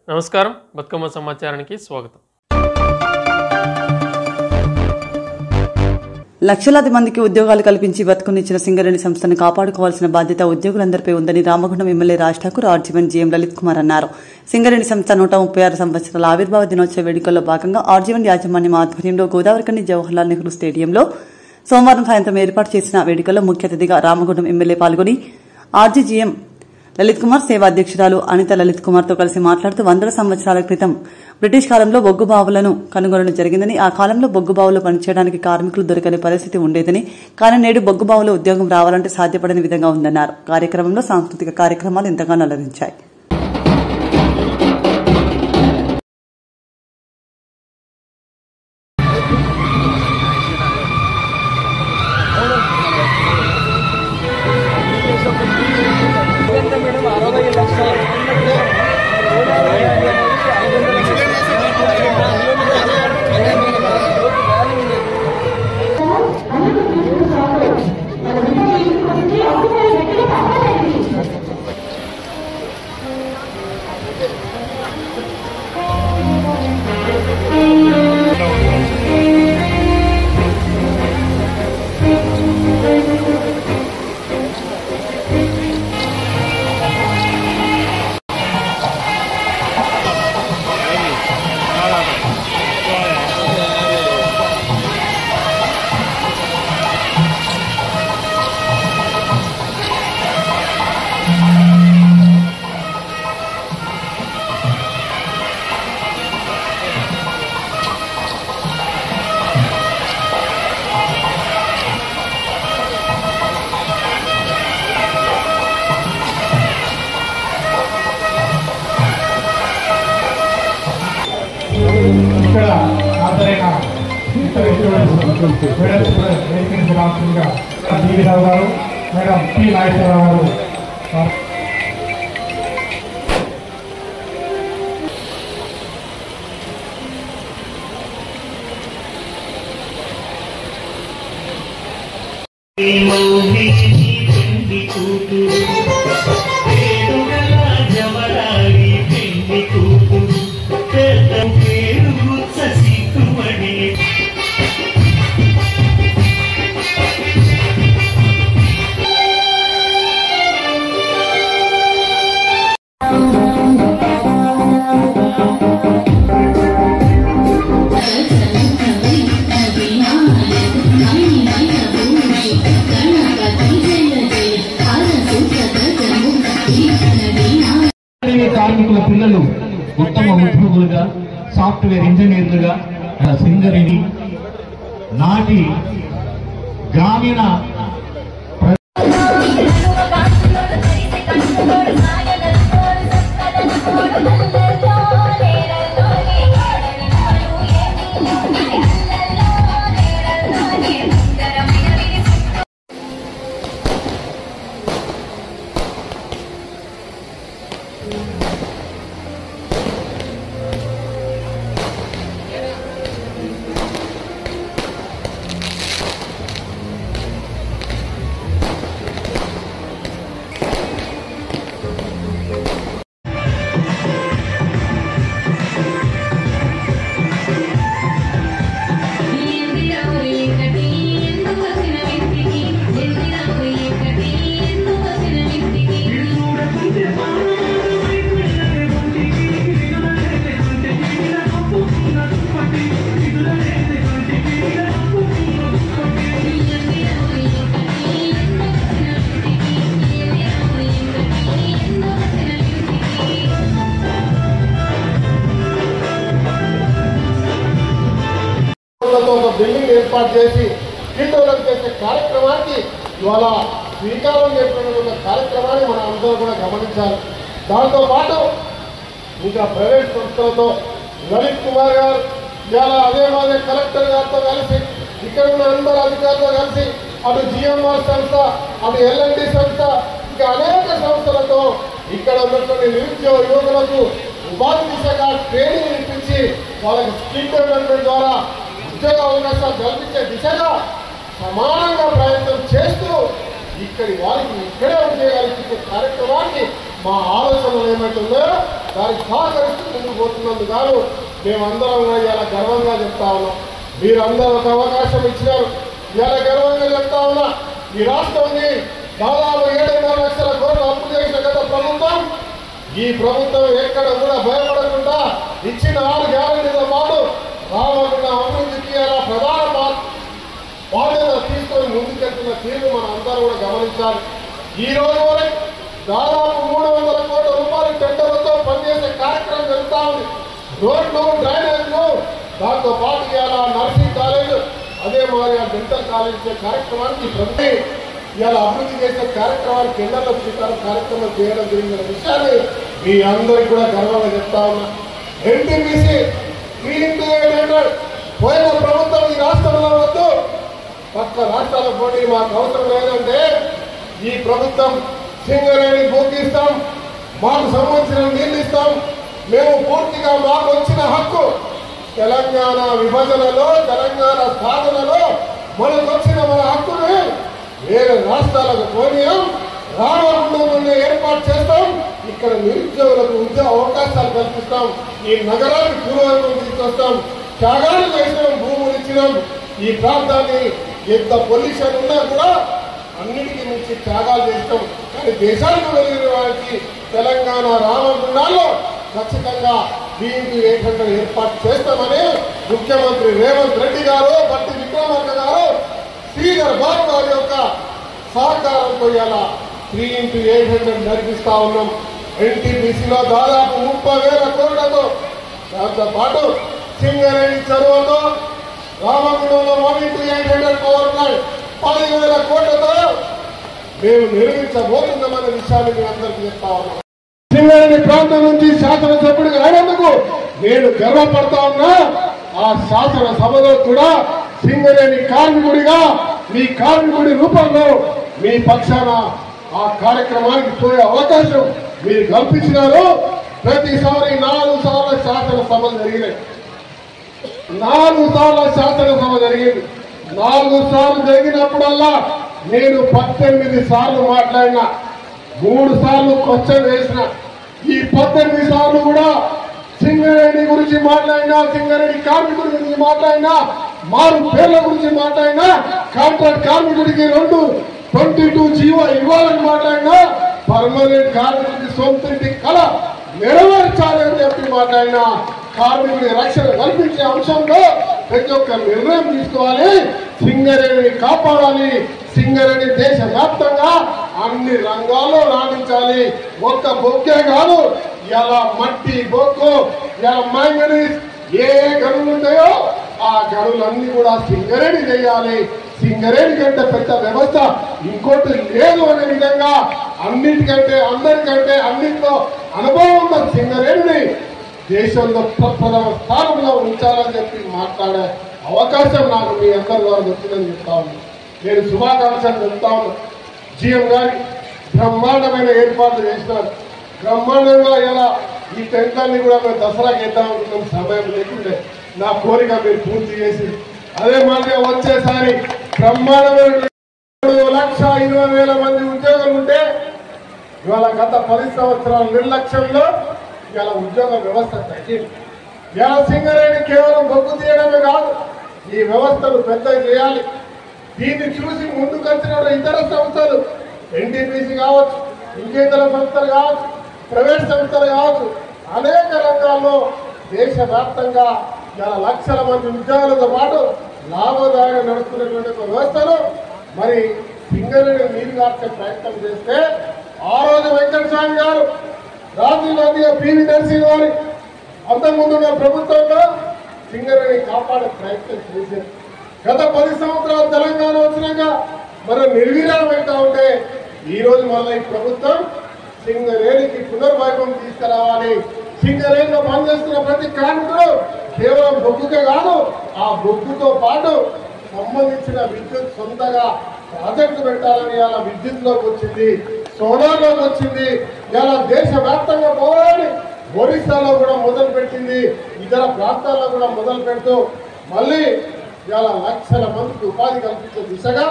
నమస్కారం, బతుకమ్మ సమాచారానికి స్వాగతం. లక్షలాది మందికి ఉద్యోగాలు కల్పించి బతుకునిచ్చిన సింగరేణి సంస్థను కాపాడుకోవాల్సిన బాధ్యత ఉద్యోగులందరిపై ఉందని Ramagundam MLA Raj Thakur RG one GM Lalit Kumar అన్నారు. సింగరేణి సంస్థ 136 సంవత్సరాల ఆవిర్భావ దినోత్సవ వేడుకల్లో భాగంగా ఆర్జీవన్ యాజమాన్యం ఆధ్వర్యంలో గోదావరికని జవహర్లాల్ నెహ్రూ స్టేడియంలో సోమవారం సాయంత్రం ఏర్పాటు చేసిన వేడుకల్లో ముఖ్య అతిథిగా రామగుండం ఎమ్మెల్యే పాల్గొని ఆర్జీజీఎం లలిత్ కుమార్ సేవా అధ్యక్షురాలు అనిత లలిత్ కుమార్ తో కలిసి మాట్లాడుతూ 100 సంవత్సరాల క్రితం బ్రిటిష్ కాలంలో బొగ్గు బావులను కనుగొనడం జరిగిందని, ఆ కాలంలో బొగ్గు బావులో పనిచేయడానికి కార్మికులు దొరకని పరిస్థితి ఉండేదని, కానీ నేడు బొగ్గు బావులో ఉద్యోగం రావాలంటే సాధ్యపడని విధంగా ఉందన్నారు. కార్యక్రమంలో సాంస్కృతిక కార్యక్రమాలు ఎంతగానో అలరించాయి. ఇక్కడ హాజరైన ఇతర రాష్ట్రంగా జీవిరావు గారు, మేడం పి నాగేశ్వరరావు గారు, కార్మికుల పిల్లలు ఉత్తమ ఉద్యోగులుగా, సాఫ్ట్వేర్ ఇంజనీర్లుగా సింగరేణి నాటి గ్రామీణ ఒక బిల్డింగ్ ఏర్పాటు చేసి డెవలప్ చేసే కార్యక్రమానికి ఇవాళ శ్రీకారం చేస్తున్న కార్యక్రమాన్ని మనం అందరూ కూడా గమనించాలి. దాంతోపాటు ఇంకా ప్రైవేట్ సంస్థలతో లలిత్ కుమార్ గారు ఇవాళ అదే మాదే కలెక్టర్ గారితో కలిసి, ఇక్కడ ఉన్న అందరు అధికారులతో కలిసి, అటు జిఎంఆర్ సంస్థ, అటు ఎల్ఎన్టీ సంస్థ, ఇంకా అనేక సంస్థలతో ఇక్కడ ఉన్నటువంటి నిరుద్యోగ యువకులకు ఉపాధి దిశగా ట్రైనింగ్ ఇప్పించి వాళ్ళకి స్కిల్ డెవలప్మెంట్ ద్వారా ఉద్యోగ అవకాశాలు కల్పించే దిశగా సమానంగా ప్రయత్నం చేస్తూ ఇక్కడి వారికి ఇక్కడే ఉద్యోగాలు ఇచ్చే కార్యక్రమానికి మా ఆలోచనలు ఏమైతుందో దానికి సహకరిస్తూ ముందుకు పోతున్నందుకు గాను మేమందరం కూడా ఇలా గర్వంగా చెప్తా ఉన్నాం. మీరందరూ ఒక అవకాశం ఇచ్చినారు. ఇలా గర్వంగా చెప్తా ఉన్నా, ఈ రాష్ట్రాన్ని దాదాపు 7.5 లక్షల కోట్లు అప్పు చేసిన గత ప్రభుత్వం, ఈ ప్రభుత్వం ఎక్కడ కూడా భయపడకుండా ఇచ్చిన 6 గ్యారెంటీతో పాటు రామగుండ అభివృద్ధికి అలా ప్రధాన బాధ్యత తీసుకొని ముందుకెళ్తున్న తీరు మనం అందరూ కూడా గమనించాలి. ఈ రోజు వరకు దాదాపు 300 కోట్ల రూపాయల టెండర్లతో పనిచేసే కార్యక్రమం జరుగుతూ ఉంది. రోడ్లు, డ్రైనేజ్లు, దాంతో పాటు ఇలా నర్సింగ్ కాలేజ్, అదే మరి డెంటల్ కాలేజ్ కార్యక్రమానికి ప్రభుత్వం ఇలా అభివృద్ధి చేసే కార్యక్రమానికి టెండర్ల స్వీకారం కార్యక్రమం చేయడం జరిగిన విషయాన్ని మీ అందరికీ కూడా గర్వంగా చెప్తా ఉన్నా. ఎన్టీపీసీ 3x800 పోయిన ప్రభుత్వం ఈ రాష్ట్రంలో వద్దు, పక్క రాష్ట్రాల పోటీ మాకు అవసరం లేదంటే ఈ ప్రభుత్వం సింగరేణి భూకిస్తాం, మాకు సంబంధించిన నీళ్ళు ఇస్తాం, మేము పూర్తిగా మాకు వచ్చిన హక్కు తెలంగాణ విభజనలో, తెలంగాణ సాధనలో మనకు వచ్చిన మన హక్కుని వేరే రాష్ట్రాలకు పోనీయం, రామగుండంలో ఏర్పాటు చేస్తాం, ఇక్కడ నిరుద్యోగులకు ఉద్యోగ అవకాశాలు కల్పిస్తాం, ఈ నగరాన్ని పూర్వవైపు తీసుకొస్తాం, త్యాగాలు చేసినాం, భూములు ఇచ్చినాం, ఈ ప్రాంతాన్ని ఎంత పొల్యూషన్ ఉన్నా కూడా అన్నిటికీ మించి త్యాగాలు చేస్తాం. కానీ దేశానికి వెళ్ళిన వారికి తెలంగాణ రామగుండాల్లో ఖచ్చితంగా 3x800 ఏర్పాటు చేస్తామని ముఖ్యమంత్రి రేవంత్ రెడ్డి గారు, బట్టి విక్రమార్క గారు, శ్రీధర్ బాబు గారి యొక్క సహకారంతో ఇలా 3x800 నడిపిస్తా ఉన్నాం. ఎన్టీపీసీలో దాదాపు 30,000 కోట్లతో, దాంతో పాటు సింగరేణి చెరువుతో, రామగుండంలో 1x800 పవర్ ప్లాంట్ 10,000 కోట్లతో మేము నిర్మించబోతున్నామనే విషయాన్ని మీ అందరికీ చెప్తా ఉన్నాం. సింగరేణి ప్రాంతం నుంచి శాసనసభ్యుడిగా అయినందుకు నేను గర్వపడతా ఉన్నా. ఆ శాసనసభలో కూడా సింగరేణి కార్మికుడిగా, మీ కార్మికుడి రూపంలో మీ పక్షాన ఆ కార్యక్రమానికి పోయే అవకాశం మీరు కల్పించినారు. ప్రతిసారి 4 సార్లు శాసనసభలు జరిగినాయి. 4 సార్లు శాసనసభ జరిగింది. 4 సార్లు జరిగినప్పుడల్లా నేను 18 సార్లు మాట్లాడినా, 3 సార్లు క్వశ్చన్ వేసిన. ఈ 18 సార్లు కూడా సింగరేణి గురించి మాట్లాడినా, సింగరేణి కార్మికుడి గురించి మాట్లాడినా, మారు పేర్ల గురించి మాట్లాడినా, కాంట్రాక్ట్ కార్మికుడికి 22 జీవో ఇవ్వాలని మాట్లాడినా, పర్మనెంట్ కార్మికుడికి సొంత ఇంటి కళ నెరవేర్చాలని చెప్పి మాట్లాడినా, కార్మికుడి రక్షణ కల్పించే అంశంలో ప్రతి ఒక్క నిర్ణయం తీసుకోవాలి, సింగరేణిని కాపాడాలి, సింగరేణి దేశ వ్యాప్తంగా అన్ని రంగాల్లో రాణించాలి. ఒక్క బొక్కే కాదు, ఇలా మట్టి, బొక్కు, ఇలా మ్యాంగనీస్, ఏ గనులు ఉంటాయో ఆ గనులన్నీ కూడా సింగరేణి చేయాలి. సింగరేణి కంటే పెద్ద వ్యవస్థ ఇంకోటి లేదు అనే విధంగా అన్నిటికంటే, అందరికంటే, అన్నింటిలో అనుభవం ఉన్న సింగరేణిని దేశంలో ప్రథమ స్థానంలో ఉంచాలని చెప్పి మాట్లాడే అవకాశం నాకు మీ అందరి ద్వారా వచ్చిందని చెప్తా ఉన్నాను. నేను శుభాకాంక్షలు చెప్తా ఉన్నాను. జీఎం గారి బ్రహ్మాండమైన ఏర్పాట్లు చేసినారు. బ్రహ్మాండంగా ఇలా ఈ టెంట్లన్నీ కూడా మేము దసరాకి ఇద్దాం అనుకున్నాం. సమయం లేకుంటే నా కోరిక మీరు పూర్తి చేసి, అదే మాదిరిగా వచ్చేసారి బ్రహ్మాండమైన 3,20,000 మంది ఉద్యోగులు ఉంటే ఇవాళ గత 10 సంవత్సరాల నిర్లక్ష్యంలో ఇలా ఉద్యోగ వ్యవస్థ తగ్గింది. ఇలా సింగరేణి కేవలం బొగ్గు తీయడమే కాదు, ఈ వ్యవస్థను పెద్ద చేయాలి. దీన్ని చూసి ముందుకు వచ్చిన ఇతర సంస్థలు, ఎన్టీపీసీ కావచ్చు, ఇంకేతర సంస్థలు కావచ్చు, ప్రైవేట్ సంస్థలు కావచ్చు, అనేక రంగాల్లో దేశవ్యాప్తంగా ఇలా లక్షల మంది ఉద్యోగులతో పాటు లాభదాయంగా నడుస్తున్నటువంటి ఒక వ్యవస్థను మరి సింగరేణి నీరు కార్చే ప్రయత్నం చేస్తే, ఆ రోజు వెంకటస్వామి గారు, రాజీవ్ గాంధీ, పివి నరసింహ గారి అంతకుముందున్న ప్రభుత్వంలో సింగరేణి కాపాడే ప్రయత్నం చేశారు. గత 10 సంవత్సరాలు తెలంగాణ వచ్చినాక మనం నిర్వీర్యం అవుతా ఉంటే ఈ రోజు మళ్ళీ ఈ ప్రభుత్వం సింగరేణికి పునర్వైభవం తీసుకురావాలి. సింగరేణిలో పనిచేస్తున్న ప్రతి కార్మికుడు కేవలం బొగ్గుకే కాదు, ఆ బొగ్గుతో పాటు సంబంధించిన విద్యుత్ సొంతగా ప్రాజెక్టు పెట్టాలని ఇలా విద్యుత్లోకి వచ్చింది, సోలార్లోకి వచ్చింది. ఇలా దేశవ్యాప్తంగా పోవాలని ఒరిస్సాలో కూడా మొదలు పెట్టింది, ఇతర ప్రాంతాల్లో కూడా మొదలు పెడుతూ మళ్ళీ ఇలా లక్షల మందికి ఉపాధి కల్పించే దిశగా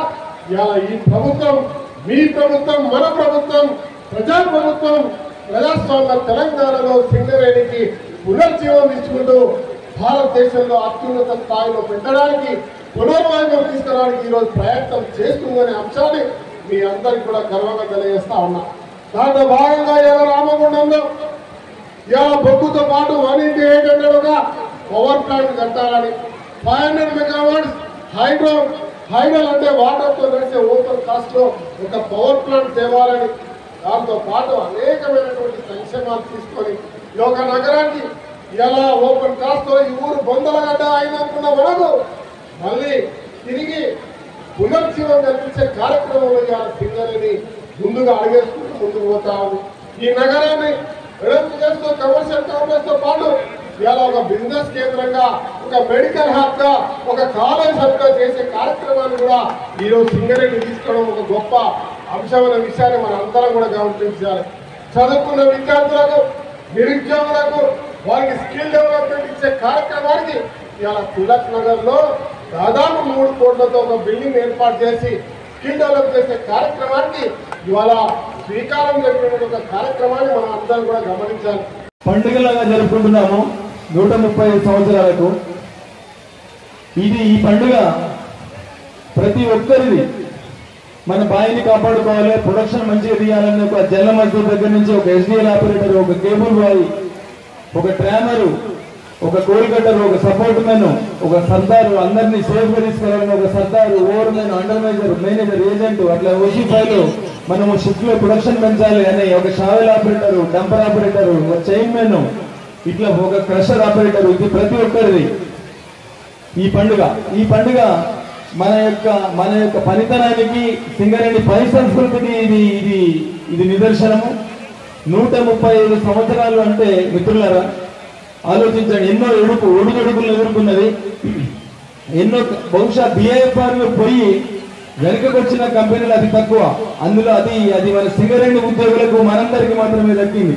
ఇలా ఈ ప్రభుత్వం, మీ ప్రభుత్వం, మన ప్రభుత్వం, ప్రజా ప్రభుత్వం ప్రజాస్వామ్య తెలంగాణలో సింగరేణికి పునర్జీవం ఇచ్చుకుంటూ భారతదేశంలో అత్యున్నత స్థాయిలో పెట్టడానికి పునర్వైభవం తీసుకురావడానికి ఈరోజు ప్రయత్నం చేస్తుందనే అంశాన్ని మీ అందరికీ కూడా గర్వంగా తెలియజేస్తా ఉన్నా. దాంట్లో భాగంగా ఇలా రామగుండంలో ఇలా బొగ్గుతో పాటు 1 into 800 పవర్ ప్లాంట్ కట్టాలని 500 మెగావాట్స్ హైడల్ అంటే వాటర్తో నడిచే ఓపెన్ కాస్ట్ లో ఒక పవర్ ప్లాంట్ తేవాలని, దాంతో పాటు అనేకమైనటువంటి సంక్షేమాలు తీసుకొని ఈ యొక్క నగరానికి ఇలా ఓపెన్ కాస్ట్ తో ఈ ఊరు బొందలగడ్డ అయినట్టున్న మనకు మళ్ళీ తిరిగి పునర్జీవం కల్పించే కార్యక్రమంలో ఇవాళ సింగరేణి ముందుగా అడిగేసుకుంటూ ముందుకు పోతా ఉంది. ఈ నగరాన్ని వెడల్పు చేస్తూ కమర్షియల్ కాంప్లెక్స్ తో పాటు ఇలా ఒక బిజినెస్ కేంద్రంగా, ఒక మెడికల్ హబ్ గా, ఒక కాలేజ్ హబ్ గా చేసే కార్యక్రమాన్ని కూడా ఈరోజు సింగరేణి తీసుకోవడం ఒక గొప్ప అంశమైన విషయాన్ని మనం అందరం కూడా గమనించాలి. చదువుకున్న విద్యార్థులకు, నిరుద్యోగులకు వారికి స్కిల్ డెవలప్మెంట్ ఇచ్చే కార్యక్రమానికి ఇవాళ తిలక్ నగర్ లో దాదాపు 3 కోట్లతో ఒక బిల్డింగ్ ఏర్పాటు చేసి స్కిల్ డెవలప్ చేసే కార్యక్రమానికి ఇవాళ శ్రీకారం చెప్పిన ఒక కార్యక్రమాన్ని మనం అందరం కూడా గమనించాలి. పండుగలాగా జరుపుకుంటున్నాము 135 సంవత్సరాలకు. ఈ పండుగ ప్రతి ఒక్కరిది. మన బాయిని కాపాడుకోవాలి, ప్రొడక్షన్ మంచిగా తీయాలని ఒక జల్ల మజ్దూర్ దగ్గర నుంచి ఒక ఎస్డిఎల్ ఆపరేటర్, ఒక కేబుల్ బాయ్, ఒక ట్రామరు, ఒక కోల్ కట్టర్, ఒక సపోర్ట్ మెన్, ఒక సర్దారు, అందరినీ సేఫ్ గా తీసుకెళ్ళాలని ఒక సర్దారు, over men, under manager, agent, అట్లా ఓసీఫైలో మనము షిఫ్ట్ లో ప్రొడక్షన్ పెంచాలి అని ఒక షావెల్ ఆపరేటర్, డంపర్ ఆపరేటర్, ఒక చైన్ మెన్, ఇట్లా ఒక క్రషర్ ఆపరేటర్. ఇది ప్రతి ఒక్కరిది ఈ పండుగ మన యొక్క పనితనానికి, సింగరేణి పని సంస్కృతికి ఇది నిదర్శనము. 135 సంవత్సరాలు అంటే మిత్రులారా ఆలోచించండి. ఎన్నో ఒడుదొడుకులు ఎదుర్కొన్నది. ఎన్నో బహుశా బిఐఎఫ్ఆర్ పోయి వెనుకకు వచ్చిన కంపెనీలు అతి తక్కువ. అందులో అది మన సింగరేణి ఉద్యోగులకు మనందరికీ మాత్రమే దక్కింది.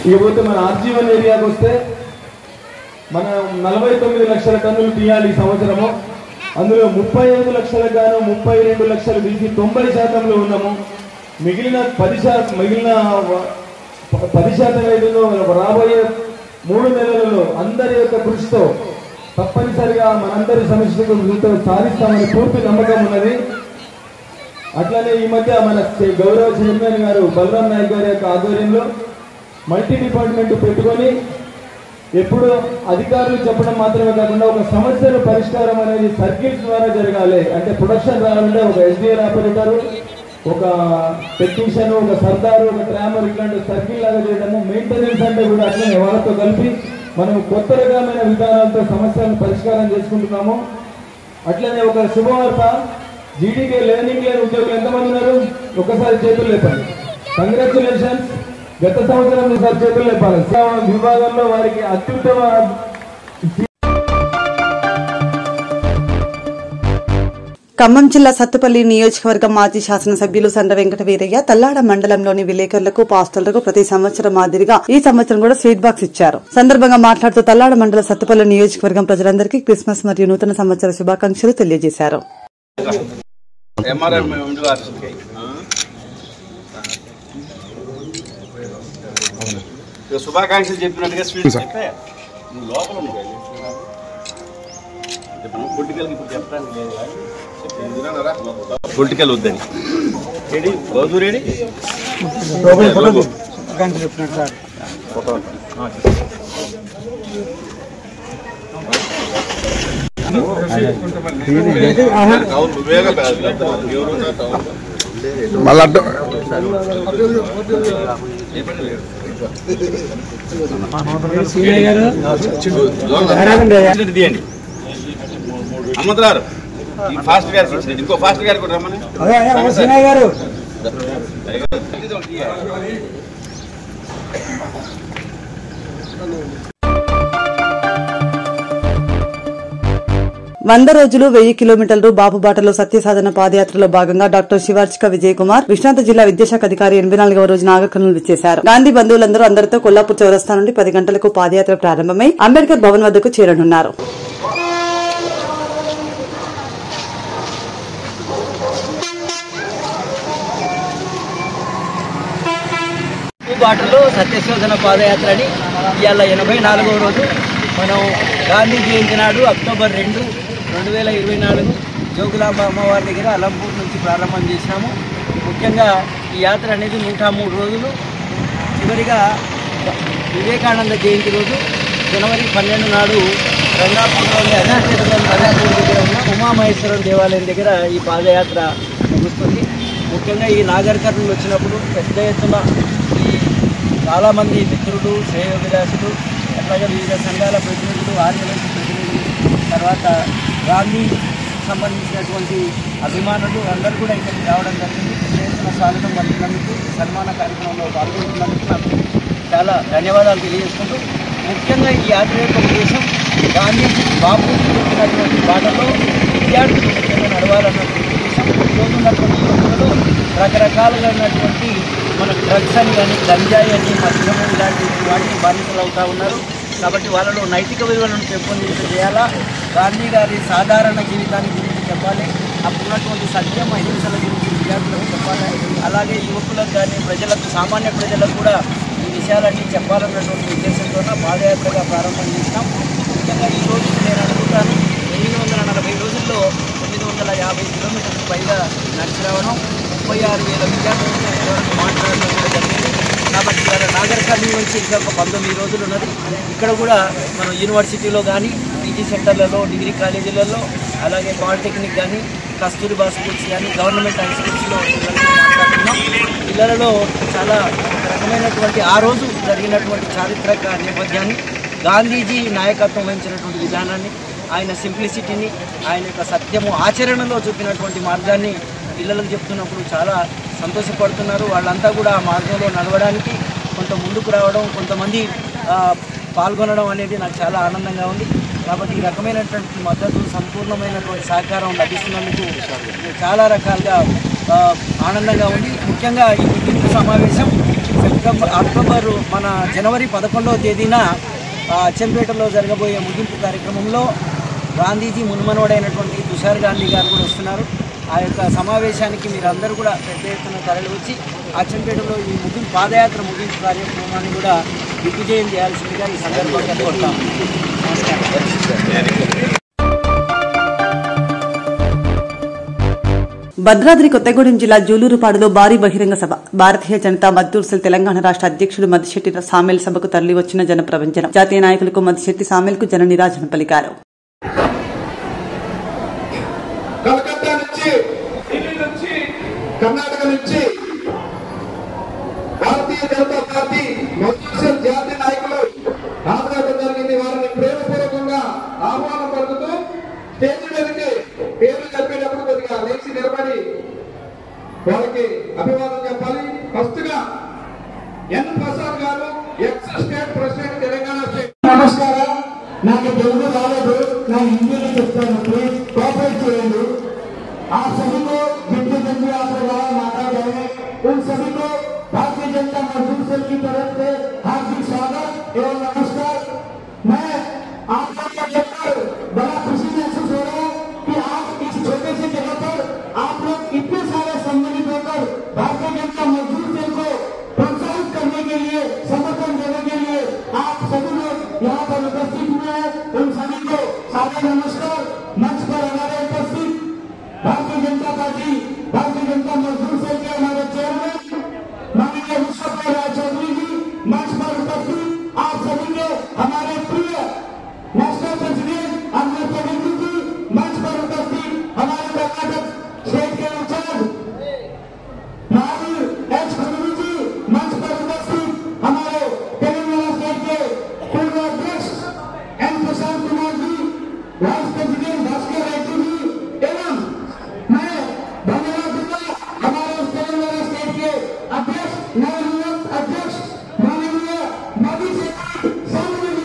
ఇకపోతే మన ఆర్జీవన్ ఏరియాకి వస్తే మనం 49 లక్షల టన్నులు తీయాలి ఈ సంవత్సరము. అందులో 35 లక్షలకు గాను 32 లక్షలు తీసి 90% ఉన్నాము. మిగిలిన 10% ఏదో రాబోయే 3 నెలలలో అందరి యొక్క కృషితో తప్పనిసరిగా మనందరి సమస్యతో సాధిస్తామని పూర్తి నమ్మకం ఉన్నది. అట్లనే ఈ మధ్య మన గౌరవ చైర్మన్ గారు బలరాం నాయక్ గారి యొక్క ఆధ్వర్యంలో మల్టీ డిపార్ట్మెంట్ పెట్టుకొని ఎప్పుడు అధికారులు చెప్పడం మాత్రమే కాకుండా ఒక సమస్యల పరిష్కారం అనేది సర్కిల్స్ ద్వారా జరగాలి. అంటే ప్రొడక్షన్ రావాలంటే ఒక ఎస్డిఎల్ ఆపరేటర్, ఒక టెక్నీషియన్, ఒక సర్దారు, ఒక ట్రామర్, ఇట్లాంటి సర్కిల్ లాగా చేయడము. మెయింటెనెన్స్ అంటే కూడా అట్లనే వాళ్ళతో కలిపి మనం కొత్త రకమైన విధానాలతో సమస్యలను పరిష్కారం చేసుకుంటున్నాము. అట్లనే ఒక శుభవార్త, జీడీకే లెర్నింగ్ లేని ఉద్యోగులు ఎంతమంది ఉన్నారు? ఒక్కసారి చేతులు లేపండి. కంగ్రాచులేషన్స్. గత సంవత్సరం ఈసారి చేతులు లేపాలి. విభాగంలో వారికి అత్యుత్తమ. ఖమ్మం జిల్లా సత్తుపల్లి నియోజకవర్గం మాజీ శాసనసభ్యులు సండ్ర వెంకట వీరయ్య తల్లాడ మండలంలోని విలేకరులకు, పాస్టర్లకు ప్రతి సంవత్సరం మాదిరిగా ఈ సంవత్సరం కూడా స్వీట్ బాక్స్ ఇచ్చారు. సందర్భంగా మాట్లాడుతూ తల్లాడ మండల సత్తుపల్లి నియోజకవర్గం ప్రజలందరికీ క్రిస్మస్ మరియు నూతన సంవత్సర శుభాకాంక్షలు తెలియజేశారు. శుభాకాంక్షలు చెప్పినట్టుగా స్వీట్స్ లోపల పొలిటికల్ ఇప్పుడు చెప్పడానికి లేదు. పొలిటికల్ వద్దని ఏడి గౌదూర్ ఏడి చెప్పినట్టు సార్ మళ్ళీ అమ్మతున్నారు ఫాస్ట్ గారు ఇంకో ఫాస్ట్ గారు కూడా రమ్మని గారు 100 రోజులు 1000 కిలోమీటర్లు బాపుబాటలో సత్యసాధన పాదయాత్రలో భాగంగా డాక్టర్ శివార్చిక విజయ్ కుమార్ విశ్రాంత జిల్లా విద్యాశాఖ అధికారి 84వ రోజు నాగర్ కర్నూలు విచ్చేశారు. గాంధీ బంధువులందరూ అందరితో కొల్లాపూర్ చౌరస్తా నుండి 10 గంటలకు పాదయాత్ర ప్రారంభమై అంబేద్కర్ భవన్ వద్దకు చేరనున్నారు. బాటలో సత్యశోధన పాదయాత్ర అని ఇవాళ 84వ రోజు మనం గాంధీ జయంతి నాడు అక్టోబర్ 2, 2024 జోగులాంబ అమ్మవారి దగ్గర అలంపూర్ నుంచి ప్రారంభం చేసినాము. ముఖ్యంగా ఈ యాత్ర అనేది 103 రోజులు. చివరిగా వివేకానంద జయంతి రోజు జనవరి 12 నాడు రంగాపురంలోని అరుణాచలం రంగాపూర్ దగ్గర ఉన్న ఉమామహేశ్వరం దేవాలయం దగ్గర ఈ పాదయాత్ర ముగుస్తుంది. ముఖ్యంగా ఈ నాగర్ కర్నూలు వచ్చినప్పుడు పెద్ద ఎత్తున ఈ చాలామంది మిత్రులు, శ్రేయోభిలాషులు, అట్లాగే వివిధ సంఘాల ప్రతినిధులు, ఆర్యవైశ్య ప్రతినిధులు, తర్వాత గాంధీ సంబంధించినటువంటి అభిమానులు అందరూ కూడా ఇక్కడికి రావడం జరిగింది. పెద్ద ఎత్తున స్వాగతం పలికినందుకు, సన్మాన కార్యక్రమంలో పాల్గొంటున్నందుకు నాకు చాలా ధన్యవాదాలు తెలియజేసుకుంటూ, ముఖ్యంగా ఈ యాత్ర యొక్క ఉద్దేశం గాంధీజీ బాపూజీ చెప్పినటువంటి బాటలో విద్యార్థులు ముఖ్యంగా నడవాలన్నటువంటి ఉద్దేశం. ఈరోజు ఉన్నటువంటి యువకులలో రకరకాలుగా ఉన్నటువంటి మన డ్రగ్స్ అని కానీ, గంజాయి అని, మద్యము ఇలాంటి వాటిని బాధితులు అవుతూ ఉన్నారు. కాబట్టి వాళ్ళలో నైతిక విలువలను పెంపొందించేయాలా, గాంధీ గారి సాధారణ జీవితాన్ని గురించి చెప్పాలి, అప్పుడున్నటువంటి సత్యం అహింసల గురించి విద్యార్థులకు చెప్పాలి. అలాగే యువకులకు కానీ, ప్రజలకు, సామాన్య ప్రజలకు కూడా ఈ విషయాలన్నీ చెప్పాలన్నటువంటి ఉద్దేశంతో పాదయాత్రగా ప్రారంభం చేసినాం. ముఖ్యంగా ఈ రోజు నేను అనుకుంటాను 840 రోజుల్లో 950 కిలోమీటర్ల పైగా నడిచి రావడం, 36,000 విద్యార్థులతో మాట్లాడడం కూడా జరిగింది. కాబట్టి ఇక్కడ నాగర్ కర్నూలు నుంచి ఇంకా ఒక 19 రోజులు ఉన్నది. ఇక్కడ కూడా మనం యూనివర్సిటీలో కానీ, పీజీ సెంటర్లలో, డిగ్రీ కాలేజీలలో, అలాగే పాలిటెక్నిక్ కానీ, కస్తూరిబా స్కూల్స్ కానీ, గవర్నమెంట్ హై స్కూల్స్లో పిల్లలతో మాట్లాడుతున్నాం. పిల్లలలో చాలా రకమైనటువంటి ఆ రోజు జరిగినటువంటి చారిత్రక నేపథ్యాన్ని, గాంధీజీ నాయకత్వం వహించినటువంటి విధానాన్ని, ఆయన సింప్లిసిటీని, ఆయన యొక్క సత్యము ఆచరణలో చూపినటువంటి మార్గాన్ని పిల్లలకు చెప్తున్నప్పుడు చాలా సంతోషపడుతున్నారు. వాళ్ళంతా కూడా ఆ మార్గంలో నడవడానికి కొంత ముందుకు రావడం, కొంతమంది పాల్గొనడం అనేది నాకు చాలా ఆనందంగా ఉంది. కాబట్టి ఈ రకమైనటువంటి మద్దతు, సంపూర్ణమైనటువంటి సహకారం లభిస్తున్నందుకు చాలా రకాలుగా ఆనందంగా ఉంది. ముఖ్యంగా ఈ ముగింపు సమావేశం జనవరి 11వ తేదీన అచ్చంపేటలో జరగబోయే ముగింపు కార్యక్రమంలో గాంధీజీ మున్మనోడైనటువంటి తుషార్ గాంధీ గారు కూడా వస్తున్నారు. ఆ యొక్క సమావేశానికి మీరందరూ కూడా పెద్ద ఎత్తున తరలి వచ్చి అచ్చంపేటలో ఈ పాదయాత్ర ముగింపు కార్యక్రమాన్ని కూడా దిగ్విజయం చేయాల్సిందిగా ఈ సందర్భంగా కోరుతాం. భద్రాద్రి కొత్తగూడెం జిల్లా జూలూరుపాడులో భారీ బహిరంగ సభ. భారతీయ జనతా మజ్దూర్ సెల్ తెలంగాణ రాష్ట్ర అధ్యక్షుడు మద్దిశెట్టి సామేల్ సభకు తరలివచ్చిన జన ప్రపంచనం. జాతీయ నాయకులకు మద్దిశెట్టి సామేల్కు జన నీరాజన పలికారు. కలకత్తా నుంచి, ఢిల్లీ నుంచి, కర్ణాటక నుంచి భారతీయ జనతా పార్టీ మజ్దూర్ సెల్ జాతీయ నాయకులు హాజరవడం జరిగింది. వారిని ప్రేమపూర్వకంగా ఆహ్వానం పలుకుతూ స్టేజ్ మీదకి పేర్లు చెప్పేటప్పుడు కొద్దిగా లేచి నిలబడి వాళ్ళకి అభివాదం చెప్పాలి. ఫస్ట్ గా ఎన్ ప్రసాద్ గారు, X state president, Telangana state. నమస్కారం. నాకు తెలుగు రాలేదు, నా హిందీలో చెప్తాను, ప్లీజ్ కోఆపరేట్ చేయండి. आप सभी को जिनके जन्म यात्रा द्वारा माता गए उन सभी को भारतीय जनता मजदूर सेल की तरफ से हार्दिक स्वागत एवं नमस्कार। मैं आप सबको देखकर बड़ा खुशी महसूस हो रहा है कि आज इस छोटे से जगह पर आप लोग इतने सारे सम्मिलित होकर भारतीय जनता मजदूर सेल को प्रोत्साहित करने के लिए, समर्थन देने के लिए आप सभी लोग यहाँ पर उपस्थित हुए हैं। उन सभी को सादर नमस्कार। मंच पर हमारे उपस्थित भारतीय जनता पार्टी, भारतीय जनता मजदूर सेल के हमारे चेयरमैन माननीय विश्वकर्मा राय चौधरी जी, मंच पर उपस्थित आप सभी के हमारे प्रिय नेशनल प्रेसिडेंट अमर प्रवीण जी, मंच पर उपस्थित हमारे कर्नाटक स्टेट के इंचार्ज महावीर एच खंडवी जी, मंच पर उपस्थित हमारे तेलंगाना स्टेट के पूर्व अध्यक्ष N Prashant Kumar ji, vice president Bhaskar Reddy ji, एवं मैं धन्यवाद दूंगा हमारे तेलंगाना स्टेट के अध्यक्ष, नवनियुक्त अध्यक्ष माननीय मोदी जी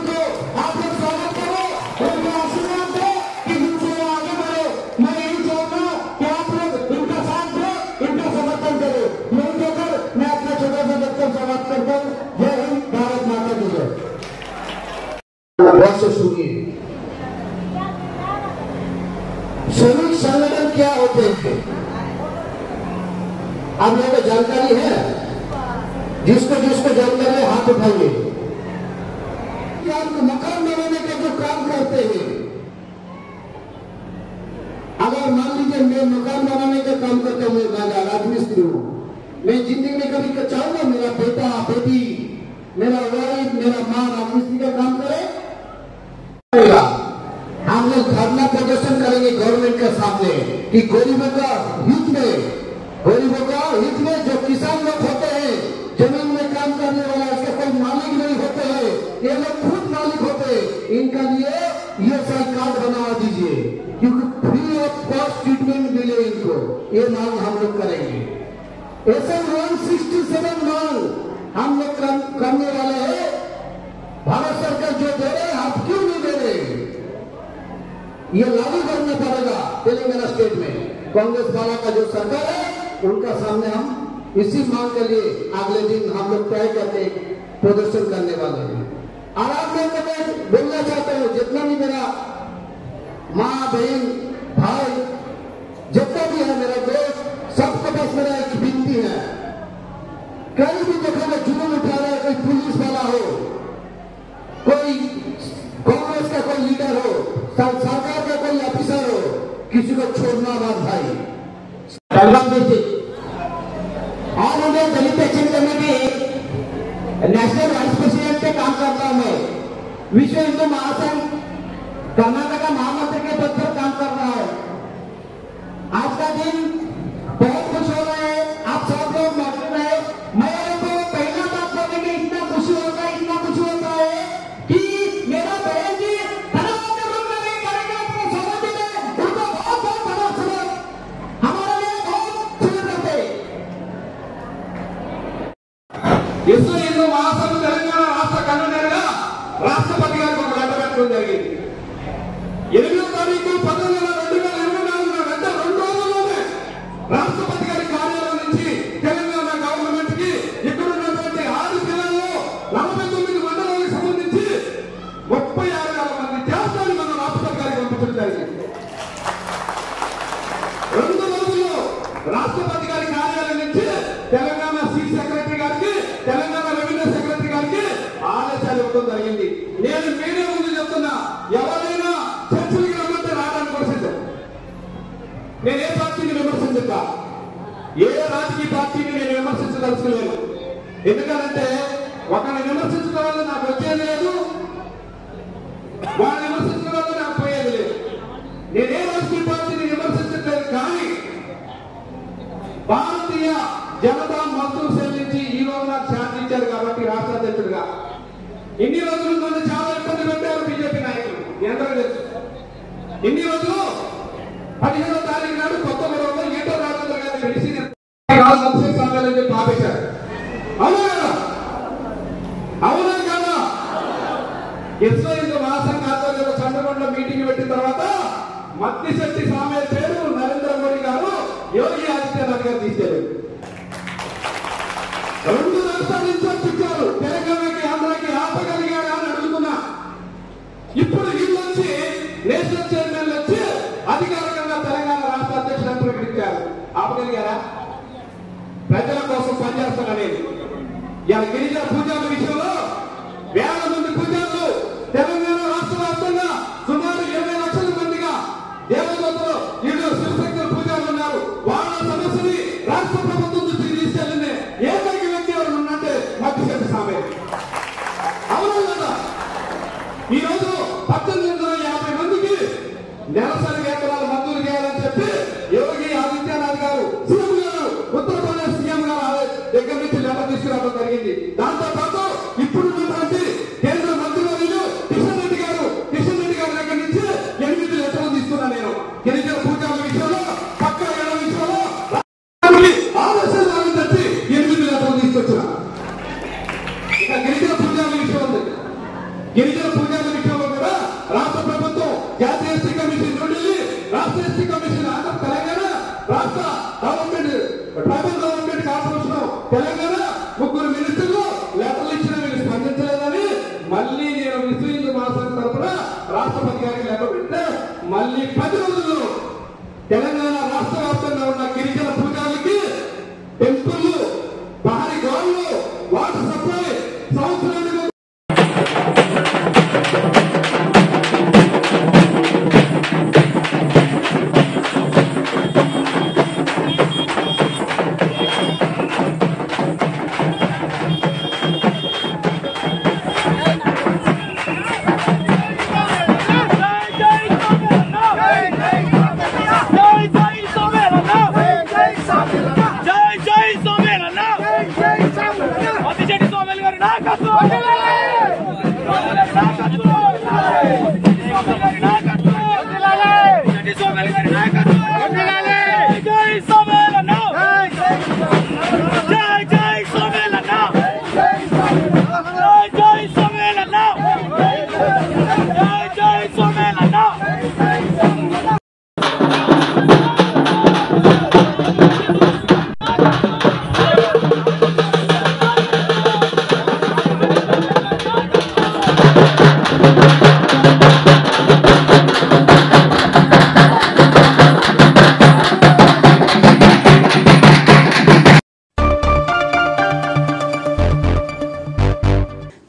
को आप लोग स्वागत करो, उनका आशीर्वाद दो कि जिनसे आगे बढ़े। मैं यही चाहूंगा कि आप लोग इनका साथ दो, इनका समर्थन करो। यही कहकर मैं अपना छोटा सा वक्तव्य समाप्त करता हूँ। जय हिंद, भारत माता की जय। बहुत से सुनिए, श्रमिक संगठन क्या होते हैं आप लोगों को जानकारी है? जिसको जिसको जानते हैं हाथ उठाइए। आपको मकान बनाने का जो काम करते हैं, अगर मान लीजिए मैं मकान बनाने का काम करता हूँ, मैं राजमिस्त्री हूँ, मैं जिंदगी में कभी चाहूंगा मेरा बेटा बेटी मेरा वाइफ मेरा माँ राजमिस्त्री का काम करे? हम लोग धरना प्रदर्शन करेंगे गवर्नमेंट के सामने कि गरीबों का हित में जो किसान लोग होते हैं, जमीन में काम करने वाला, इसके कोई मालिक नहीं होते हैं, ये लोग खुद मालिक होते हैं, इनका लिए ये कार्ड बना दीजिए क्योंकि फ्री ऑफ कॉस्ट ट्रीटमेंट मिले इनको। ये मांग हम लोग करेंगे। SN 167 मांग हम लोग करने वाले हैं। भारत सरकार जो दे रहे आप क्यों नहीं दे रहे? ये लागू करना पड़ेगा तेलंगाना स्टेट में। कांग्रेस वाला का जो सरकार है उनका सामने हम इसी मांग के लिए अगले दिन हम लोग तय करके प्रदर्शन करने वाले हैं। और आप लोग को मैं बोलना चाहता हूँ, जितना भी मेरा माँ बहन भाई जितना भी है मेरा दोस्त, सबके पास मेरा एक विनती है, कहीं भी देखोगे जुलूम उठा रहा है, कोई पुलिस वाला हो, कोई कांग्रेस का कोई लीडर हो, सरकार का कोई ऑफिसर हो, किसी को छोड़ना मत भाई। और उन्हें Dalit action committee national vice president के काम करता हूं मैं। विश्व हिंदू महासंघ कर्नाटक महामंत्री के पद पर काम कर रहा है। आज का दिन बहुत खुश हो रहा है, आप सब लोग मौजूद है। मैं आपको पहला बात करने के इतना खुशी होता है कि मेरा बहन जी విశ్వ హిందూ మహాసభ తెలంగాణ రాష్ట్ర కన్వీనర్గా రాష్ట్రపతి గారికి ఒక లెటర్ పెట్టడం జరిగింది. 8వ తారీఖు 10/2024 వెంట 2 రోజుల్లోనే రాష్ట్రపతి గారి కార్యాలయం నుంచి తెలంగాణ గవర్నమెంట్ కి ఇక్కడ ఉన్నటువంటి 6 జిల్లాల్లో 49 మండలాలకు సంబంధించి 36,000 మంది జాతీయాన్ని మన రాష్ట్రపతి గారికి పంపించడం జరిగింది. 2 రోజుల్లో రాష్ట్రపతి గారి కార్యాలయం నుంచి తెలంగాణ చీఫ్ సెక్రటరీ గారికి, తెలంగాణ రెవెన్యూ సెక్రటరీ గారికి ఆదేశాలు ఇవ్వడం జరిగింది. నేను మీడియా ముందు చెప్తున్నా, ఎవరైనా చర్చలకి రమ్మంటే రావడానికి పరిస్థితి. నేను ఏ పార్టీని విమర్శించక, ఏ రాజకీయ పార్టీని నేను విమర్శించదలుచుకోలేదు. ఎందుకంటే ఒకరిని విమర్శించడం వల్ల నాకు వచ్చేది లేదు, వాళ్ళని విమర్శించడం వల్ల నాకు పోయేది లేదు. నేనే రాజకీయ పార్టీని విమర్శించట్లేదు, కానీ భారతీయ జనతా మజ్దూర్ సేన నుంచి ఈ రోజు నాకు ఛాన్స్ ఇచ్చారు కాబట్టి రాష్ట్ర అధ్యక్షుడిగా ఇన్ని రోజులు నన్ను చాలా ఇబ్బంది పెట్టారు బీజేపీ నాయకులు. ఎందరో తెలుసు. ఇన్ని రోజులు 15వ తారీఖు నాడు కొత్త గొడవలో ఏటో రాజేంద్ర గారిని విడిసి సమ్మేళనం చెప్పి ఆపేశారు. అవునా కదా? విశ్వ హిందూ మహాసంఘ ఆధ్వర్యంలో చంద్రగొండలో మీటింగ్ పెట్టిన తర్వాత మత్తిశెట్టి సామే పేరు నరేంద్ర మోడీ గారు యోగి ఆదిత్యనాథ్ గారు తీసుకెళ్ళారు. 2 రాష్ట్రాల నుంచి వచ్చారు. తెలంగాణకి ఆంధ్రాకి ఆపగలిగారా అని అడుగుతున్నా. ఇప్పుడు వీళ్ళు వచ్చి నేషనల్ చైర్మన్ వచ్చి అధికారికంగా తెలంగాణ రాష్ట్ర అధ్యక్షులను ప్రకటించారు. ఆపగలిగారా? ప్రజల కోసం పనిచేస్తాననేది. ఇలా గిరిజన పూజల విషయంలో వేల మంది పూజలు తెలంగాణ రాష్ట్ర వ్యాప్తంగా సుమారు 20 లక్షల మందిగా దేవదత్తులు వీళ్ళు శివశక్తుల పూజలు ఉన్నారు. వాళ్ళ సమస్యని రాష్ట్ర ప్రభుత్వం దృష్టికి తీసుకెళ్ళింది ఏకైక వ్యక్తి ఎవరు ఉన్నట్టే మత్తిశెట్టి సామే. అవును కదా? ఈ రోజు 1850 మందికి నెలసరి వేతనాలు మంజూరు చేయాలని చెప్పి యోగి ఆదిత్యనాథ్ గారు సీఎం గారు ఉత్తరప్రదేశ్ సీఎం గారు దగ్గర నుంచి లెటర్ తీసుకురావడం జరిగింది. దాంతో పాటు ఇప్పుడున్నటువంటి కేంద్ర మంత్రివర్యులు కిషన్ రెడ్డి గారి దగ్గర నుంచి 8 లెటర్లు తీసుకున్నా. నేను గిరిజన పూజల విషయంలో పక్క ఏళ్ళ విషయంలో ఆలోచన తప్పి 8 లెటర్లు తీసుకొచ్చిన. ఇక గిరిజన పూజల విషయం ఉంది. గిరిజన పూజల విషయంలో కూడా రాష్ట్ర ప్రభుత్వం జాతీయ ఎస్టీ కమిషన్ న్యూఢిల్లీ, రాష్ట్ర ఎస్టీ కమిషన్ ఆంధ్ర తెలంగాణ, రాష్ట్ర government tribal government corporation Telangana 3 మినిస్టర్లు లెటర్లు ఇచ్చిన వీళ్ళు స్పందించలేదని మళ్ళీ నేను విశ్వ హిందూ మహాసంఘ తరఫున రాష్ట్రపతి గారికి లెటర్ పెడితే మళ్ళీ 10 రోజుల్లో తెలంగాణ రాష్ట్ర వ్యాప్తంగా ఉన్న గిరిజన పూజలకి టెంపుల్, పహారీ గోళ్ళు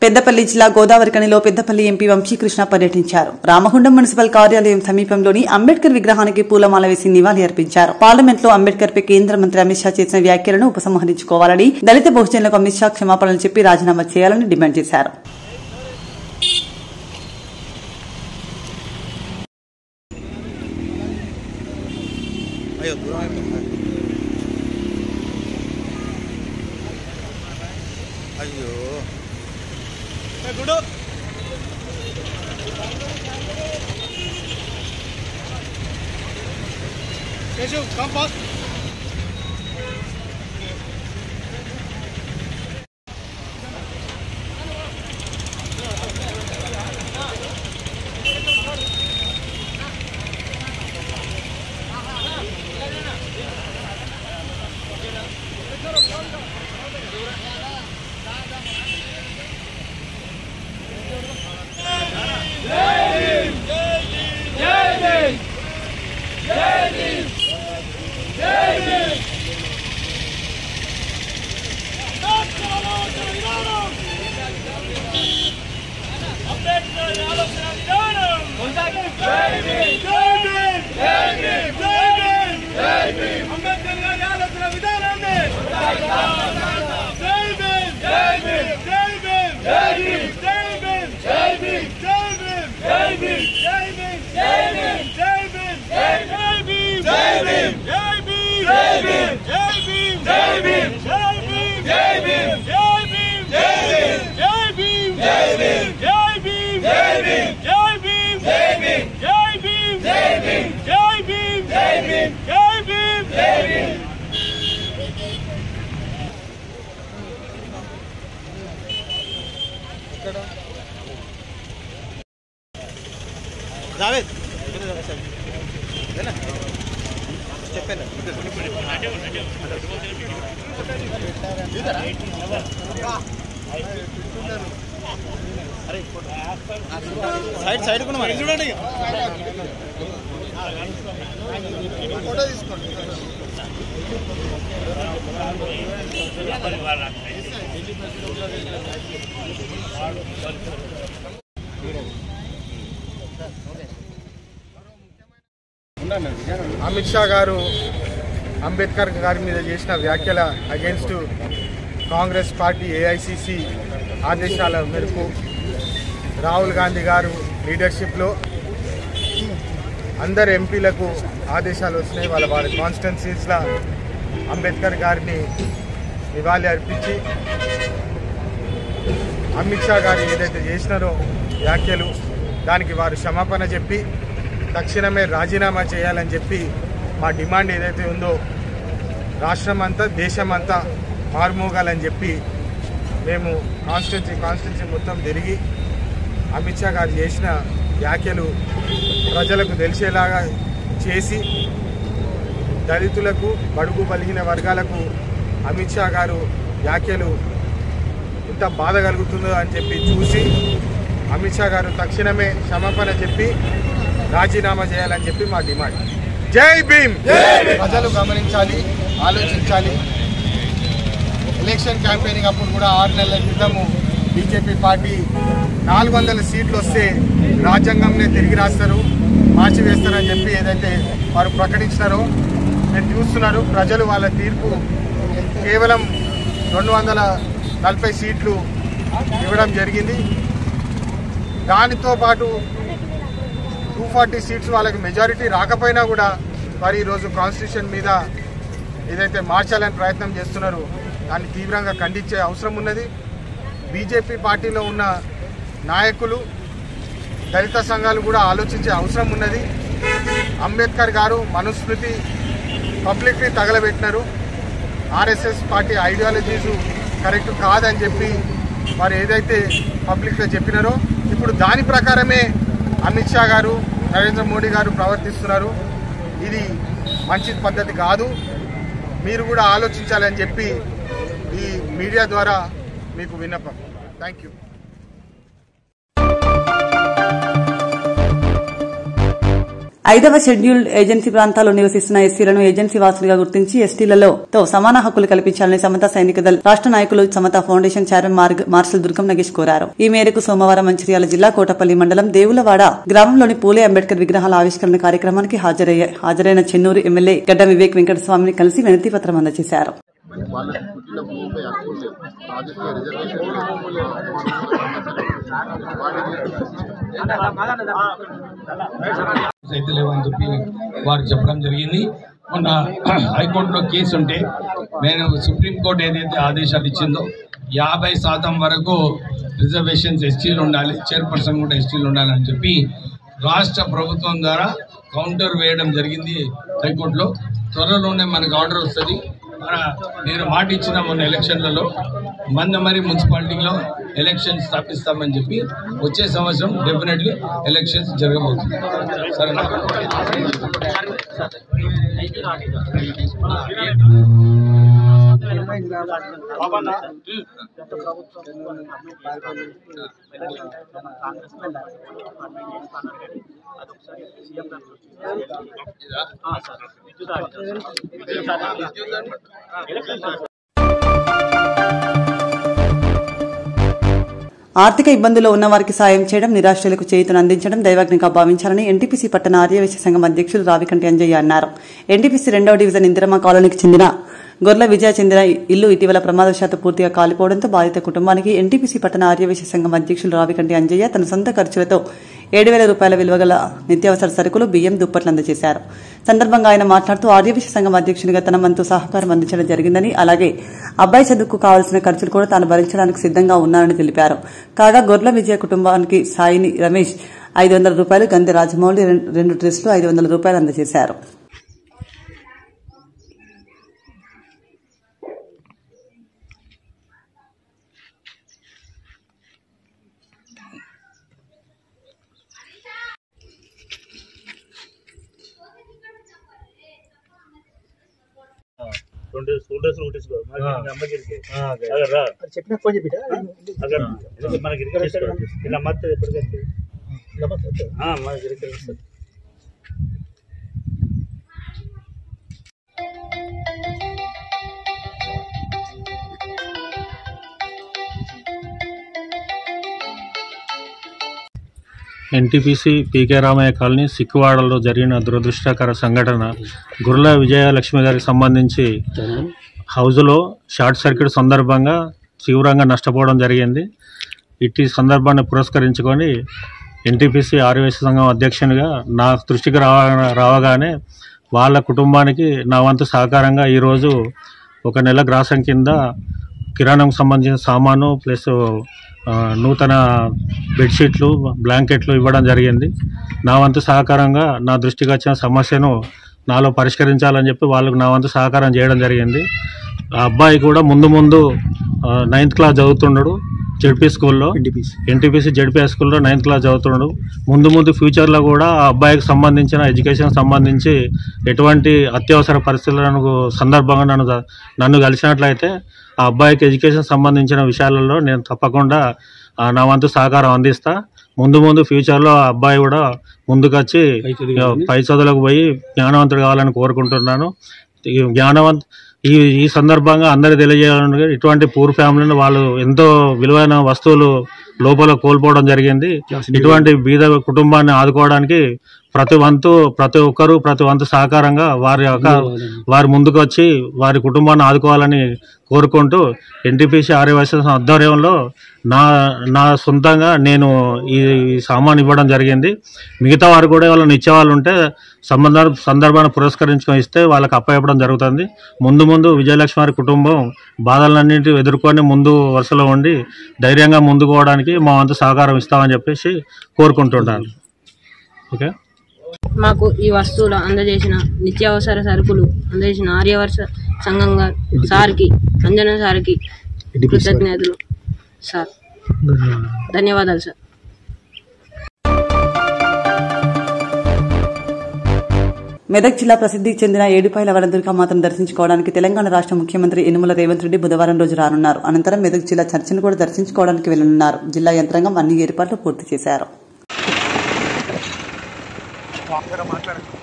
పెద్దపల్లి జిల్లా గోదావరిఖనిలో పెద్దపల్లి ఎంపీ వంశీకృష్ణ పర్యటించారు. రామగుండం మున్సిపల్ కార్యాలయం సమీపంలోని అంబేద్కర్ విగ్రహానికి పూలమాల వేసి నివాళి అర్పించారు. పార్లమెంట్లో అంబేద్కర్ పై కేంద్ర మంత్రి అమిత్ షా చేసిన వ్యాఖ్యలను ఉపసంహరించుకోవాలని, దళిత బహుజనులకు అమిత్ షా క్షమాపణలు చెప్పి రాజీనామా చేయాలని డిమాండ్ చేశారు. సైడ్ కూడా మరి చూడండి ఫోటో తీసుకోండి. అమిత్ షా గారు అంబేద్కర్ గారి మీద చేసిన వ్యాఖ్యల అగేన్స్ట్ కాంగ్రెస్ పార్టీ ఏఐసిసి ఆదేశాల మేరకు రాహుల్ గాంధీ గారు లీడర్షిప్లో అందరు ఎంపీలకు ఆదేశాలు వచ్చినాయి. వాళ్ళ కాన్స్టిట్యున్సీస్లో అంబేద్కర్ గారిని నివాళి అర్పించి అమిత్ షా గారు ఏదైతే చేసినారో వ్యాఖ్యలు దానికి వారు క్షమాపణ చెప్పి తక్షణమే రాజీనామా చేయాలని చెప్పి మా డిమాండ్ ఏదైతే ఉందో రాష్ట్రం అంతా దేశం అంతా మారుమోగాలని చెప్పి మేము కాన్స్టిట్యున్సీ మొత్తం తిరిగి అమిత్ షా గారు చేసిన వ్యాఖ్యలు ప్రజలకు తెలిసేలాగా చేసి దళితులకు బడుగు బలిగిన వర్గాలకు అమిత్ షా గారు వ్యాఖ్యలు ఎంత బాధ కలుగుతుందో అని చెప్పి చూసి అమిత్ షా గారు తక్షణమే క్షమాపణ చెప్పి రాజీనామా చేయాలని చెప్పి మా డిమాండ్. జై భీమ్. ప్రజలు గమనించాలి, ఆలోచించాలి. ఎలక్షన్ క్యాంపెయినింగ్ అప్పుడు కూడా 6 నెలల క్రితము బీజేపీ పార్టీ 400 సీట్లు వస్తే రాజ్యాంగంనే తిరిగి రాస్తారు, మార్చి వేస్తారని చెప్పి ఏదైతే వారు ప్రకటించినారో మీరు చూస్తున్నారు. ప్రజలు వాళ్ళ తీర్పు కేవలం 240 సీట్లు ఇవ్వడం జరిగింది. దానితో పాటు 240 సీట్స్ వాళ్ళకి మెజారిటీ రాకపోయినా కూడా వారు ఈరోజు కాన్స్టిట్యూషన్ మీద ఏదైతే మార్చాలని ప్రయత్నం చేస్తున్నారో దాన్ని తీవ్రంగా ఖండించే అవసరం ఉన్నది. బీజేపీ పార్టీలో ఉన్న నాయకులు, దళిత సంఘాలు కూడా ఆలోచించే అవసరం ఉన్నది. అంబేద్కర్ గారు మనుస్మృతి పబ్లిక్లీ తగలబెట్టినారు. ఆర్ఎస్ఎస్ పార్టీ ఐడియాలజీస్ కరెక్ట్ కాదని చెప్పి వారు ఏదైతే పబ్లిక్గా చెప్పినారో ఇప్పుడు దాని ప్రకారమే అమిత్ షా గారు, నరేంద్ర మోడీ గారు ప్రవర్తిస్తున్నారు. ఇది మంచి పద్ధతి కాదు. మీరు కూడా ఆలోచించాలని చెప్పి ఈ మీడియా ద్వారా మీకు విన్నపం. Thank you. 5వ షెడ్యూల్డ్ ఏజెన్సీ ప్రాంతాల్లో నివసిస్తున్న ఎస్సీలను ఏజెన్సీ వాసులుగా గుర్తించి ఎస్టీలలో సమాన హక్కులు కల్పించాలని సమతా సైనిక దళ రాష్ట్ర నాయకులు సమతా ఫౌండేషన్ చైర్మన్ మార్షల్ దుర్గం నగేష్ కోరారు. ఈ మేరకు సోమవారం మంచిర్యాల జిల్లా కోటపల్లి మండలం దేవులవాడ గ్రామంలోని పూలే అంబేద్కర్ విగ్రహాల ఆవిష్కరణ కార్యక్రమానికి హాజరైన చెన్నూరు ఎమ్మెల్యే గడ్డ వివేక్ వెంకటస్వామిని కలిసి వినతి పత్రం అందజేశారు. అయితే లేవని చెప్పి వారు చెప్పడం జరిగింది. మొన్న హైకోర్టులో కేసు ఉంటే నేను సుప్రీంకోర్టు ఏదైతే ఆదేశాలు ఇచ్చిందో 50% వరకు రిజర్వేషన్స్ ఎస్టీలు ఉండాలి, చైర్పర్సన్ కూడా ఎస్టీలు ఉండాలని చెప్పి రాష్ట్ర ప్రభుత్వం ద్వారా కౌంటర్ వేయడం జరిగింది హైకోర్టులో. త్వరలోనే మనకు ఆర్డర్ వస్తుంది. నేను మాట ఇచ్చిన మొన్న ఎలక్షన్లలో మందమరి మున్సిపాలిటీలో ఎలక్షన్స్ స్థాపిస్తామని చెప్పి వచ్చే సంవత్సరం డెఫినెట్లీ ఎలక్షన్స్ జరగబోతుంది. సరేనా? ఆర్థిక ఇబ్బందుల్లో ఉన్న వారికి సాయం చేయడం, నిరాశ్రయులకు చేయూతను అందించడం దైవాజ్ఞగా భావించాలని ఎన్టీపీసీ పట్టణ ఆర్యవైశ్య సంఘం అధ్యక్షులు రావికంటి అంజయ్య అన్నారు. ఎన్టీపీసీ 2వ డివిజన్ ఇందిరమ్మ కాలనీకి చెందిన గొర్ల విజయ చెందిన ఇల్లు ఇటీవల ప్రమాదవశాత్తు పూర్తిగా కాలిపోవడంతో బాధిత కుటుంబానికి ఎన్టీపీసీ పట్టణ ఆర్యవైశ్య సంఘం అధ్యక్షులు రావికంటి అంజయ్య తన సొంత ఖర్చులతో 7,000 రూపాయల విలువగల నిత్యావసర సరుకులు, బియ్యం, దుప్పట్లు అందజేశారు. సందర్భంగా ఆయన మాట్లాడుతూ ఆర్యవైశ్య సంఘం అధ్యక్షునిగా తన వంతు సహకారం అందించడం జరిగిందని, అలాగే అబ్బాయి చదువుకు కావాల్సిన ఖర్చులు కూడా తాను భరించడానికి సిద్దంగా ఉన్నానని తెలిపారు. కాగా గొర్ల విజయ కుటుంబానికి సాయిని రమేష్ 500 రూపాయలు, గంధి రాజమౌళి 2 డ్రెస్లు 500 రూపాయలు అందజేశారు. చెప్పిన ఫోన్ చెప్పి మనకి ఇలా మత్తు ఎప్పటికీ ఎన్టీపీసీ పీకే రామయ్య కాలనీ సిక్కువాడలో జరిగిన దురదృష్టకర సంఘటన గుర్ల విజయలక్ష్మి గారికి సంబంధించి హౌజ్లో షార్ట్ సర్క్యూట్ సందర్భంగా తీవ్రంగా నష్టపోవడం జరిగింది. ఇట్టి సందర్భాన్ని పురస్కరించుకొని ఎన్టీపీసీ ఆర్యవైశ్య సంఘం అధ్యక్షునిగా నా దృష్టికి రావగానే వాళ్ళ కుటుంబానికి నా వంతు సహకారంగా ఈరోజు 1 నెల గ్రాసం కింద కిరాణంకు సంబంధించిన సామాను ప్లస్ నూతన బెడ్షీట్లు, బ్లాంకెట్లు ఇవ్వడం జరిగింది. నా వంతు సహకారంగా నా దృష్టికి వచ్చిన సమస్యను నాలో పరిష్కరించాలని చెప్పి వాళ్ళకు నా వంతు సహకారం చేయడం జరిగింది. ఆ అబ్బాయి కూడా ముందు 9th క్లాస్ చదువుతున్నాడు జెడ్పీ స్కూల్లో, ఎన్టీపీసీ జెడ్పీ స్కూల్లో 9th క్లాస్ చదువుతున్నాడు. ముందు ఫ్యూచర్లో కూడా ఆ అబ్బాయికి సంబంధించిన ఎడ్యుకేషన్ సంబంధించి ఎటువంటి అత్యవసర పరిస్థితులను సందర్భంగా నన్ను కలిసినట్లయితే ఆ అబ్బాయికి ఎడ్యుకేషన్ సంబంధించిన విషయాలలో నేను తప్పకుండా నా వంతు సహకారం అందిస్తా. ముందు ఫ్యూచర్లో ఆ అబ్బాయి కూడా ముందుకొచ్చి పై చదువులకు పోయి జ్ఞానవంతుడు కావాలని కోరుకుంటున్నాను. ఈ సందర్భంగా అందరికీ తెలియజేయాలని, ఇటువంటి పూర్ ఫ్యామిలీని వాళ్ళు ఎంతో విలువైన వస్తువులు లోపల కోల్పోవడం జరిగింది. ఇటువంటి బీద కుటుంబాన్ని ఆదుకోవడానికి ప్రతి ఒక్కరూ ప్రతి వంతు సహకారంగా వారి ముందుకు వచ్చి వారి కుటుంబాన్ని ఆదుకోవాలని కోరుకుంటూ ఎన్టీపీసీ ఆర్యవైశ్య ఆధ్వర్యంలో నా సొంతంగా నేను ఈ సామాన్ ఇవ్వడం జరిగింది. మిగతా వారు కూడా వాళ్ళని ఇచ్చేవాళ్ళు ఉంటే సందర్భాన్ని పురస్కరించుకొని ఇస్తే వాళ్ళకి అప్పచెప్పడం జరుగుతుంది. ముందు విజయలక్ష్మి వారి కుటుంబం బాధలన్నింటి ఎదుర్కొని ముందు వరుసలో ఉండి ధైర్యంగా ముందుకు పోవడానికి మా వంతు సహకారం ఇస్తామని చెప్పేసి కోరుకుంటున్నాను. ఓకే. మాకు ఈ వస్తువులు అందజేసిన నిత్యావసర సరుకులు అందజేసిన ఆర్యవైశ్య సంఘంగా సార్కి, అంజన సార్కి కృతజ్ఞతలు సార్. ధన్యవాదాలు సార్. మెదక్ జిల్లా ప్రసిద్ధికి చెందిన ఏడుపాయల వనదుర్గామాతను దర్శించుకోవడానికి తెలంగాణ రాష్ట్ర ముఖ్యమంత్రి యనుమల రేవంత్ రెడ్డి బుధవారం రోజు రానున్నారు. అనంతరం మెదక్ జిల్లా చర్చిని కూడా దర్శించుకోవడానికి వెళ్లనున్నారు. జిల్లా యంత్రాంగం అన్ని ఏర్పాట్లు పూర్తి చేశారు. జర మాట్లాడండి.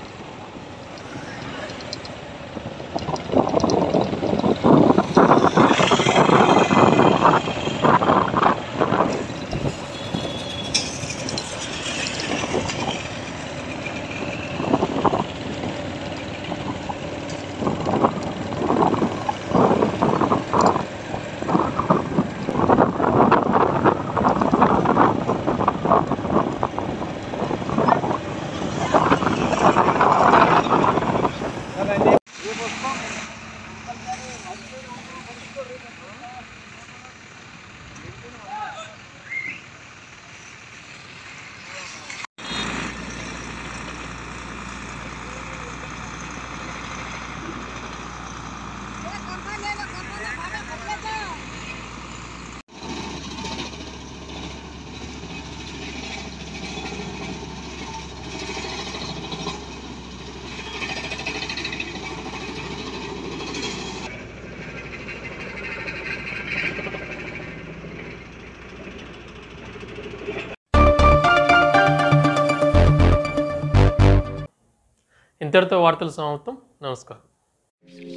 ఇంతటితో వార్తలు సమాప్తం. నమస్కారం.